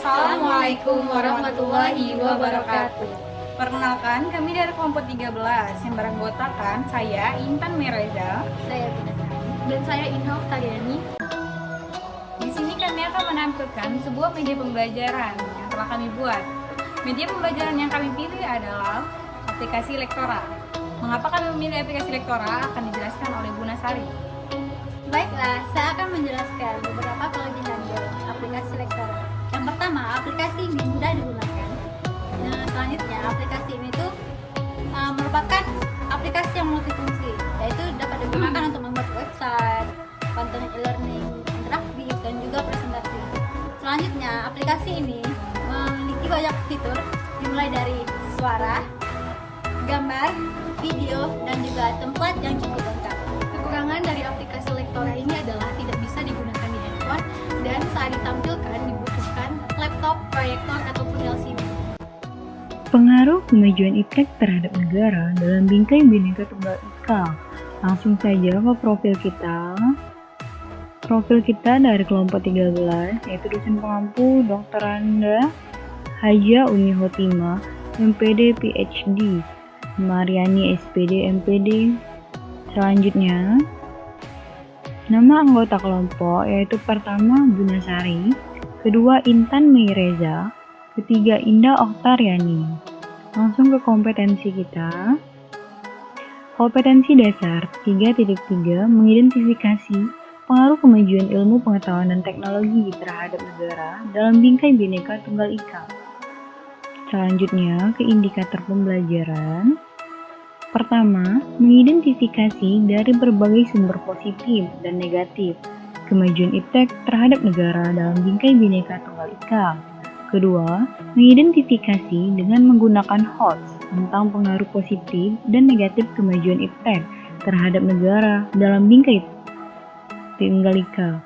Assalamualaikum warahmatullahi wabarakatuh. Perkenalkan, kami dari kelompok 13 yang beranggotakan saya Intan Mereza, Saya Bina Sari. Dan saya Inha Taliani. Di sini kami akan menampilkan sebuah media pembelajaran yang telah kami buat. Media pembelajaran yang kami pilih adalah aplikasi Lektora. Mengapa kami memilih aplikasi Lektora akan dijelaskan oleh Buna Sari. Baiklah, saya akan menjelaskan beberapa kelebihan dari aplikasi Lektora. Yang pertama, aplikasi ini mudah digunakan. Nah, selanjutnya, aplikasi ini tuh merupakan aplikasi yang multifungsi, yaitu dapat digunakan untuk membuat website, konten e-learning, interaktif, dan juga presentasi. Selanjutnya, aplikasi ini memiliki banyak fitur, dimulai dari suara, gambar, video, dan juga template yang cukup lengkap. Kekurangan dari aplikasi Lektora ini adalah tidak bisa digunakan di handphone dan saat ditampilkan dibutuhkan laptop, proyektor, ataupun LCD. Pengaruh kemajuan iptek terhadap negara dalam bingkai Bhinneka Tunggal Ika. Langsung saja ke profil kita. Profil kita dari kelompok 13, yaitu dosen pengampu Dr. Randa Haja Umi Hotima, MPD PhD, Mariani SPD MPD. Selanjutnya, nama anggota kelompok yaitu pertama Buna Sari, kedua Intan Meireza, ketiga Indah Oktariani. Langsung ke kompetensi kita. Kompetensi dasar 3.3 mengidentifikasi pengaruh kemajuan ilmu pengetahuan dan teknologi terhadap negara dalam bingkai Bhinneka Tunggal Ika. Selanjutnya ke indikator pembelajaran. Pertama, mengidentifikasi dari berbagai sumber positif dan negatif kemajuan iptek terhadap negara dalam bingkai Bhinneka Tunggal Ika. Kedua, mengidentifikasi dengan menggunakan hots tentang pengaruh positif dan negatif kemajuan iptek terhadap negara dalam bingkai Tunggal Ika.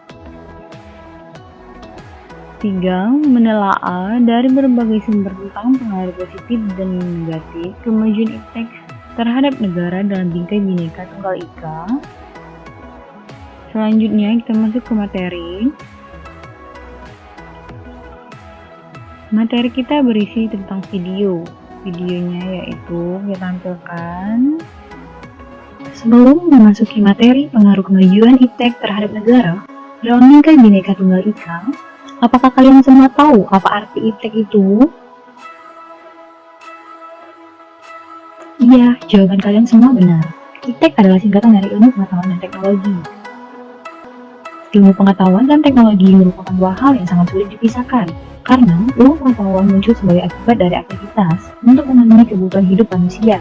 3. Menelaah dari berbagai sumber tentang pengaruh positif dan negatif kemajuan iptek terhadap negara dalam bingkai Bhinneka Tunggal Ika. Selanjutnya kita masuk ke materi. Materi kita berisi tentang video. Videonya yaitu kita tampilkan. Sebelum memasuki materi pengaruh kemajuan iptek terhadap negara dalam bingkai Bhinneka Tunggal Ika, apakah kalian semua tahu apa arti iptek itu? Iya, jawaban kalian semua benar. Iptek adalah singkatan dari ilmu pengetahuan dan teknologi. Ilmu pengetahuan dan teknologi merupakan dua hal yang sangat sulit dipisahkan, karena ilmu pengetahuan muncul sebagai akibat dari aktivitas untuk memenuhi kebutuhan hidup manusia.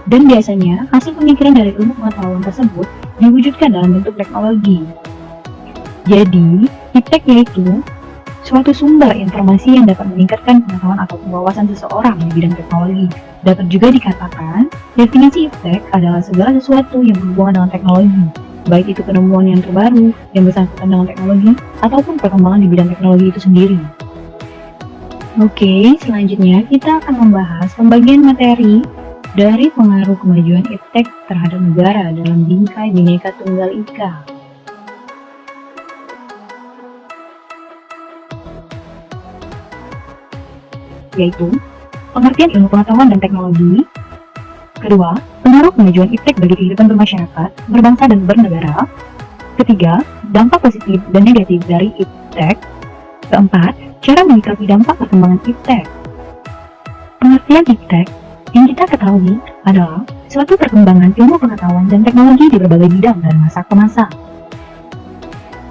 Dan biasanya, hasil pemikiran dari ilmu pengetahuan tersebut diwujudkan dalam bentuk teknologi. Jadi, iptek yaitu suatu sumber informasi yang dapat meningkatkan pengetahuan atau wawasan seseorang di bidang teknologi. Dapat juga dikatakan, definisi iptek adalah segala sesuatu yang berhubungan dengan teknologi, baik itu penemuan yang terbaru yang bersangkutan dengan teknologi, ataupun perkembangan di bidang teknologi itu sendiri. Oke, selanjutnya kita akan membahas pembagian materi dari pengaruh kemajuan iptek terhadap negara dalam bingkai Bhinneka Tunggal Ika. Yaitu pengertian ilmu pengetahuan dan teknologi. Kedua, pengaruh kemajuan iptek bagi kehidupan bermasyarakat, berbangsa dan bernegara. Ketiga, dampak positif dan negatif dari iptek. Keempat, cara menyikapi dampak perkembangan iptek. Pengertian iptek yang kita ketahui adalah suatu perkembangan ilmu pengetahuan dan teknologi di berbagai bidang dan masa ke masa.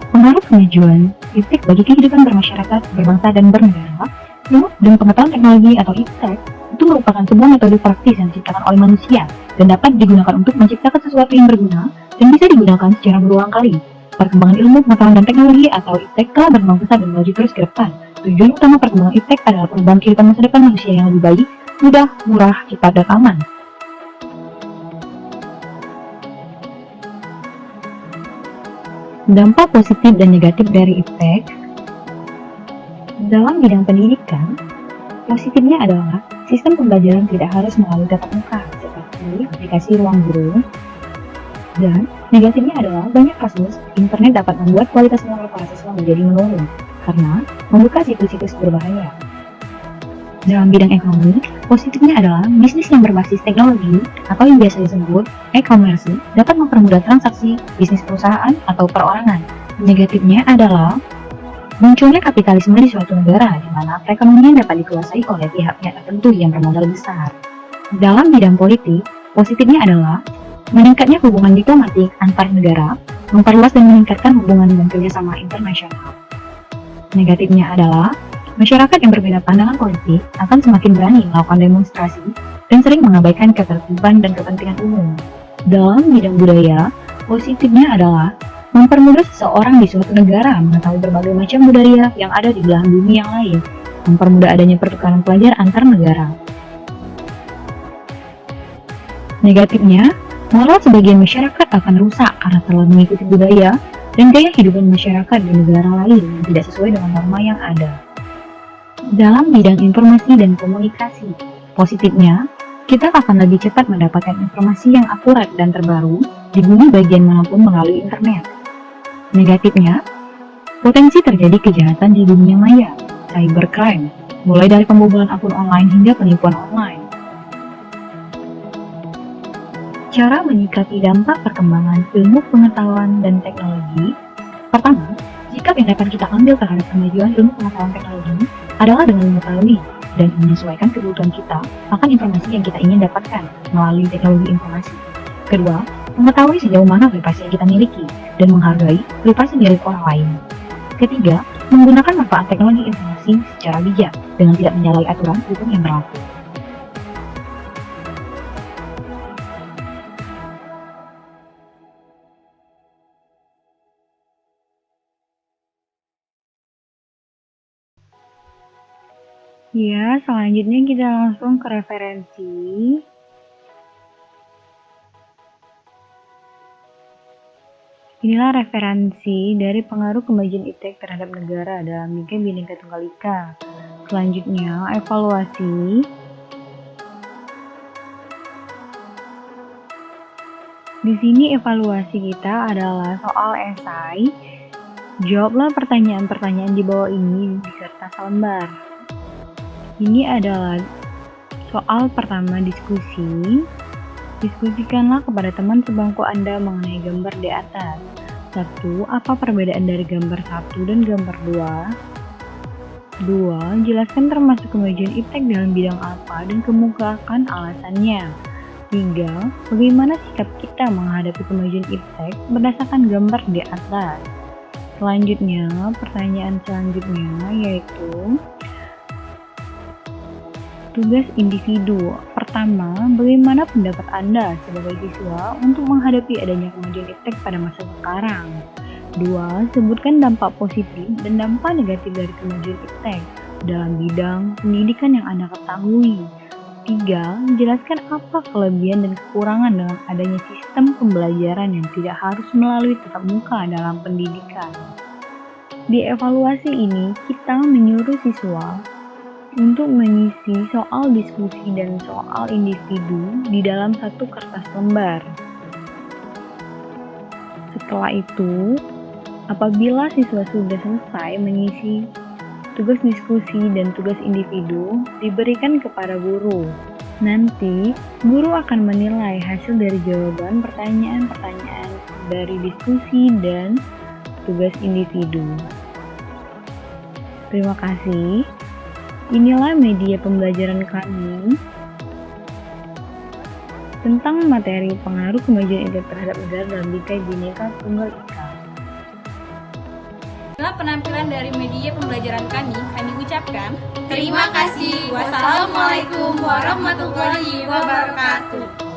Pengaruh kemajuan iptek bagi kehidupan bermasyarakat, berbangsa dan bernegara. Ilmu dan pengetahuan teknologi atau iptek itu merupakan sebuah metode praktis yang diciptakan oleh manusia dan dapat digunakan untuk menciptakan sesuatu yang berguna dan bisa digunakan secara berulang kali. Perkembangan ilmu pengetahuan dan teknologi atau iptek telah berkembang pesat dan melaju terus ke depan. Tujuan utama perkembangan iptek adalah perubahan kehidupan masa depan manusia yang lebih baik, mudah, murah, cepat, dan aman. Dampak positif dan negatif dari iptek dalam bidang pendidikan. Positifnya adalah sistem pembelajaran tidak harus melalui tatap muka seperti aplikasi ruang guru, dan negatifnya adalah banyak kasus internet dapat membuat kualitas moral para siswa menjadi menurun karena membuka situs-situs berbahaya. Dalam bidang ekonomi, positifnya adalah bisnis yang berbasis teknologi atau yang biasa disebut e-commerce dapat mempermudah transaksi bisnis perusahaan atau perorangan. Negatifnya adalah munculnya kapitalisme di suatu negara di mana perekonomian dapat dikuasai oleh pihak-pihak tertentu yang bermodal besar. Dalam bidang politik, positifnya adalah meningkatnya hubungan diplomatik antar negara, memperluas dan meningkatkan hubungan dan kerjasama internasional. Negatifnya adalah masyarakat yang berbeda pandangan politik akan semakin berani melakukan demonstrasi dan sering mengabaikan ketertiban dan kepentingan umum. Dalam bidang budaya, positifnya adalah mempermudah seseorang di suatu negara mengetahui berbagai macam budaya yang ada di belahan bumi yang lain, mempermudah adanya pertukaran pelajar antar negara. Negatifnya, moral sebagian masyarakat akan rusak karena terlalu mengikuti budaya dan gaya hidup masyarakat di negara lain yang tidak sesuai dengan norma yang ada. Dalam bidang informasi dan komunikasi, positifnya, kita akan lebih cepat mendapatkan informasi yang akurat dan terbaru di bumi bagian manapun melalui internet. Negatifnya, potensi terjadi kejahatan di dunia maya, cybercrime, mulai dari pembobolan akun online hingga penipuan online. Cara menyikapi dampak perkembangan ilmu pengetahuan dan teknologi. Pertama, sikap yang dapat kita ambil terhadap kemajuan ilmu pengetahuan teknologi adalah dengan mengetahui dan menyesuaikan kebutuhan kita akan informasi yang kita ingin dapatkan melalui teknologi informasi. Kedua, mengetahui sejauh mana privasi yang kita miliki dan menghargai privasi milik orang lain. Ketiga, menggunakan manfaat teknologi informasi secara bijak dengan tidak menyalahi aturan hukum yang berlaku. Ya, selanjutnya kita langsung ke referensi. Inilah referensi dari pengaruh kemajuan iptek terhadap negara dalam Bingkai Bhinneka Tunggal Ika. Selanjutnya, evaluasi. Di sini evaluasi kita adalah soal esai. Jawablah pertanyaan-pertanyaan di bawah ini di kertas lembar. Ini adalah soal pertama diskusi. Diskusikanlah kepada teman sebangku Anda mengenai gambar di atas. 1. Apa perbedaan dari gambar 1 dan gambar 2? 2. Jelaskan termasuk kemajuan iptek dalam bidang apa dan kemukakan alasannya. 3. Bagaimana sikap kita menghadapi kemajuan iptek berdasarkan gambar di atas? Selanjutnya, pertanyaan selanjutnya yaitu tugas individu. Pertama, bagaimana pendapat Anda sebagai siswa untuk menghadapi adanya kemajuan iptek pada masa sekarang? 2. Sebutkan dampak positif dan dampak negatif dari kemajuan iptek dalam bidang pendidikan yang Anda ketahui. 3. Jelaskan apa kelebihan dan kekurangan dengan adanya sistem pembelajaran yang tidak harus melalui tatap muka dalam pendidikan. Di evaluasi ini, kita menyuruh siswa untuk mengisi soal diskusi dan soal individu di dalam satu kertas lembar. Setelah itu, apabila siswa sudah selesai mengisi tugas diskusi dan tugas individu, diberikan kepada guru. Nanti, guru akan menilai hasil dari jawaban pertanyaan-pertanyaan dari diskusi dan tugas individu. Terima kasih. Inilah media pembelajaran kami tentang materi pengaruh kemajuan iptek terhadap negara dalam Bingkai Bhinneka Tunggal Ika. Setelah penampilan dari media pembelajaran kami ucapkan Terima kasih. Wassalamualaikum warahmatullahi wabarakatuh.